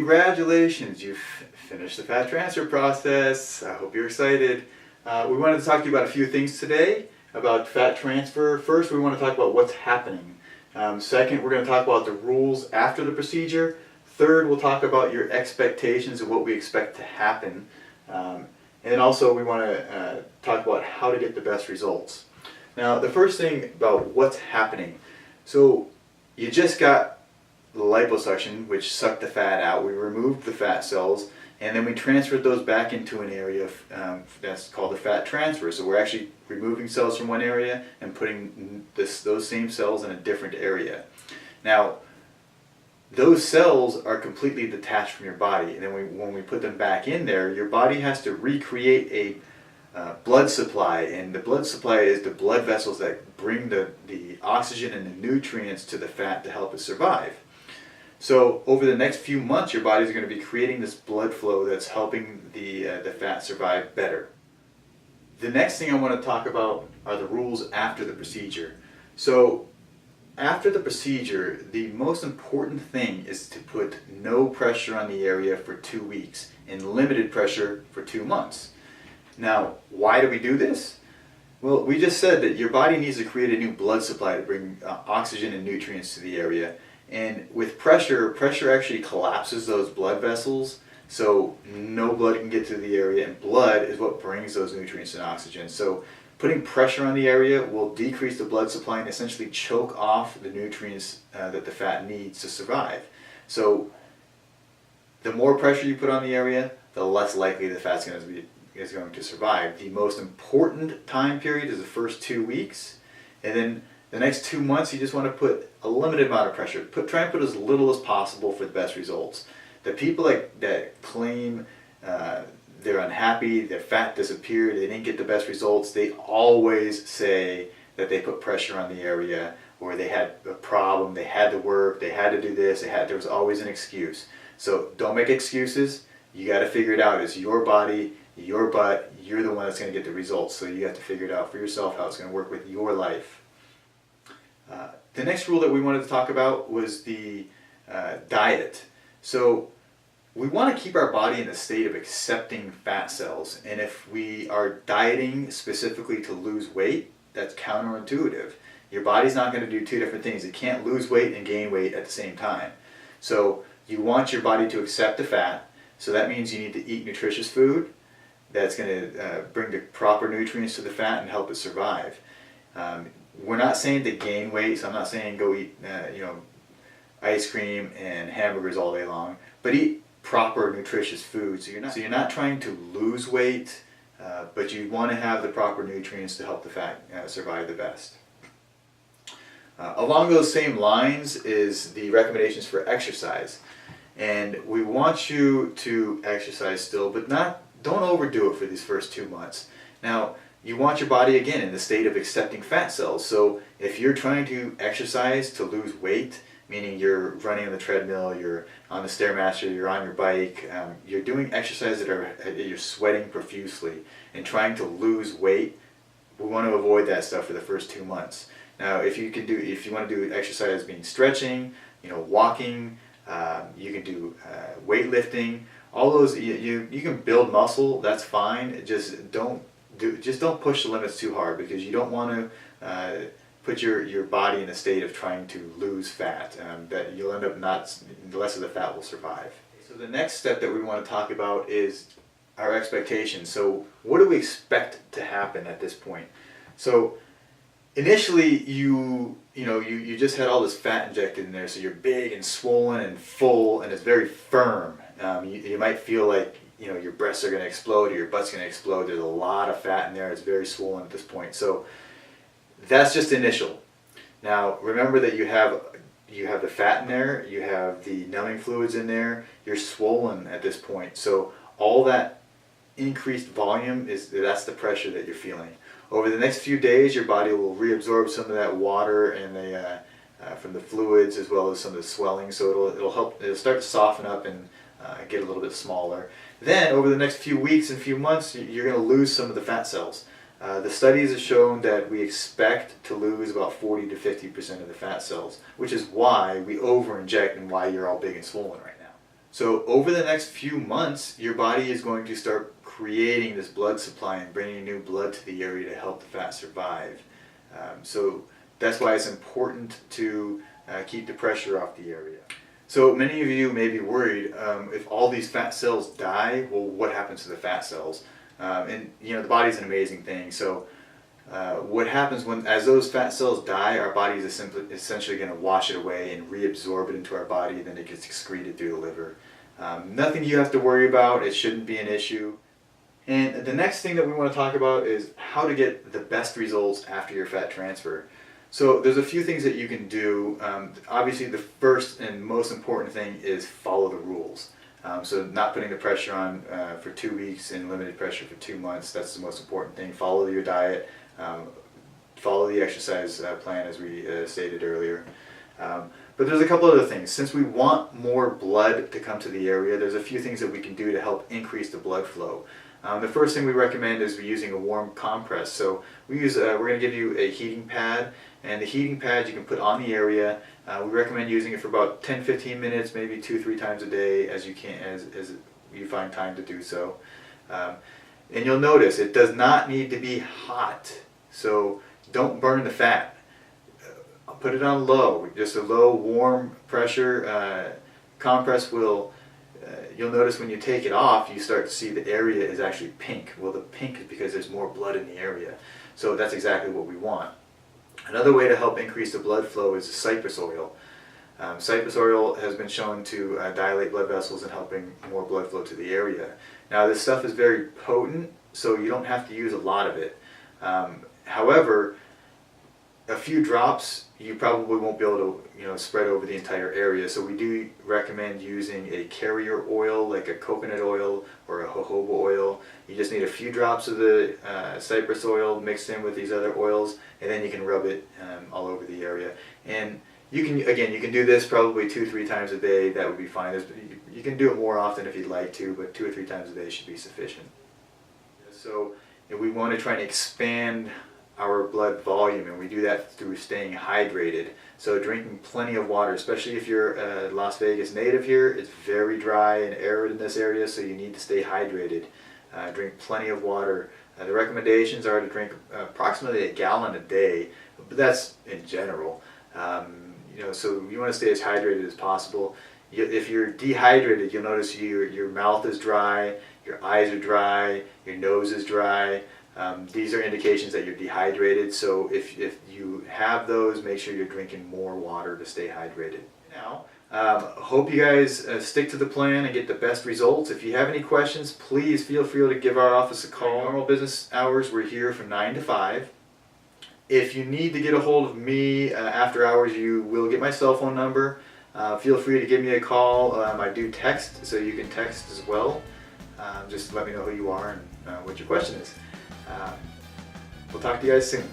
Congratulations, you've finished the fat transfer process. I hope you're excited. We wanted to talk to you about a few things today about fat transfer. First, we want to talk about what's happening. Second, we're going to talk about the rules after the procedure. Third, we'll talk about your expectations of what we expect to happen. And then also we want to talk about how to get the best results. Now, the first thing about what's happening. So you just got the liposuction, which sucked the fat out. We removed the fat cells, and then we transferred those back into an area that's called the fat transfer. So we're actually removing cells from one area and putting those same cells in a different area. Now, those cells are completely detached from your body, and then when we put them back in there, your body has to recreate a blood supply, and the blood supply is the blood vessels that bring the oxygen and the nutrients to the fat to help it survive. So over the next few months, your body is going to be creating this blood flow that's helping the fat survive better. The next thing I want to talk about are the rules after the procedure. So after the procedure, the most important thing is to put no pressure on the area for 2 weeks and limited pressure for 2 months. Now, why do we do this? Well, we just said that your body needs to create a new blood supply to bring oxygen and nutrients to the area. And with pressure actually collapses those blood vessels, so no blood can get to the area, and blood is what brings those nutrients and oxygen. So putting pressure on the area will decrease the blood supply and essentially choke off the nutrients that the fat needs to survive. So the more pressure you put on the area, the less likely the fat's is going to survive. The most important time period is the first 2 weeks, and then the next 2 months, you just want to put a limited amount of pressure. Try and put as little as possible for the best results. The people that claim they're unhappy, their fat disappeared, they didn't get the best results, they always say that they put pressure on the area, or they had a problem, they had to work, they had to do this, there was always an excuse. So don't make excuses. You got to figure it out. It's your body, your butt, you're the one that's going to get the results. So you have to figure it out for yourself how it's going to work with your life. The next rule that we wanted to talk about was the diet. So we want to keep our body in a state of accepting fat cells, and if we are dieting specifically to lose weight, that's counterintuitive. Your body's not going to do two different things. It can't lose weight and gain weight at the same time. So you want your body to accept the fat, so that means you need to eat nutritious food that's going to bring the proper nutrients to the fat and help it survive. We're not saying to gain weight, so I'm not saying go eat ice cream and hamburgers all day long, but eat proper nutritious food. So you're not trying to lose weight, but you want to have the proper nutrients to help the fat survive the best. Along those same lines is the recommendations for exercise, and we want you to exercise still, but don't overdo it for these first 2 months. Now, you want your body again in the state of accepting fat cells. So if you're trying to exercise to lose weight, meaning you're running on the treadmill, you're on the Stairmaster, you're on your bike, you're doing exercise that you're sweating profusely and trying to lose weight, we want to avoid that stuff for the first 2 months. Now, if you want to do exercise, being stretching, walking, you can do weightlifting. All those you can build muscle. That's fine. Just don't push the limits too hard, because you don't want to put your body in a state of trying to lose fat. That you'll end up the less of the fat will survive. So the next step that we want to talk about is our expectations. So what do we expect to happen at this point? So initially you just had all this fat injected in there, so you're big and swollen and full, and it's very firm. You might feel like your breasts are going to explode or your butt's going to explode. There's a lot of fat in there. It's very swollen at this point. So that's just initial. Now remember that you have the fat in there, you have the numbing fluids in there, you're swollen at this point. So all that increased volume that's the pressure that you're feeling. Over the next few days, your body will reabsorb some of that water and from the fluids, as well as some of the swelling. So it'll start to soften up and get a little bit smaller. Then over the next few weeks and few months, you're going to lose some of the fat cells. The studies have shown that we expect to lose about 40 to 50% of the fat cells, which is why we over-inject and why you're all big and swollen right now. So over the next few months, your body is going to start creating this blood supply and bringing new blood to the area to help the fat survive. So that's why it's important to keep the pressure off the area. So many of you may be worried, if all these fat cells die, well, what happens to the fat cells? And you know, the body's an amazing thing. So what happens as those fat cells die, our body is essentially going to wash it away and reabsorb it into our body, then it gets excreted through the liver. Nothing you have to worry about. It shouldn't be an issue. And the next thing that we want to talk about is how to get the best results after your fat transfer. So there's a few things that you can do. Obviously the first and most important thing is follow the rules. So not putting the pressure on for 2 weeks and limited pressure for 2 months. That's the most important thing. Follow your diet. Follow the exercise plan as we stated earlier. But there's a couple other things. Since we want more blood to come to the area, there's a few things that we can do to help increase the blood flow. The first thing we recommend is using a warm compress. So we're going to give you a heating pad, and the heating pad you can put on the area. We recommend using it for about 10-15 minutes, maybe 2-3 times a day as you find time to do so. And you'll notice it does not need to be hot, so don't burn the fat. Put it on low, just a low warm pressure compress will. You'll notice when you take it off, you start to see the area is actually pink. Well, the pink is because there's more blood in the area. So that's exactly what we want. Another way to help increase the blood flow is cypress oil. Cypress oil has been shown to dilate blood vessels and helping more blood flow to the area. Now this stuff is very potent, so you don't have to use a lot of it. However, a few drops you probably won't be able to spread over the entire area, so we do recommend using a carrier oil like a coconut oil or a jojoba oil. You just need a few drops of the cypress oil mixed in with these other oils, and then you can rub it all over the area. And you can do this probably 2-3 times a day. That would be fine. You can do it more often if you'd like to, but 2 or 3 times a day should be sufficient. So we want to try and expand our blood volume, and we do that through staying hydrated. So drinking plenty of water, especially if you're a Las Vegas native here. It's very dry and arid in this area, so you need to stay hydrated. Drink plenty of water. The recommendations are to drink approximately 1 gallon a day, but that's in general. So you want to stay as hydrated as possible. If you're dehydrated, you'll notice your mouth is dry, your eyes are dry, your nose is dry. These are indications that you're dehydrated, so if you have those, make sure you're drinking more water to stay hydrated. Now, hope you guys stick to the plan and get the best results. If you have any questions, please feel free to give our office a call. Normal business hours, we're here from 9 to 5. If you need to get a hold of me after hours, you will get my cell phone number. Feel free to give me a call. I do text, so you can text as well. Just let me know who you are and what your question is. We'll talk to you guys soon.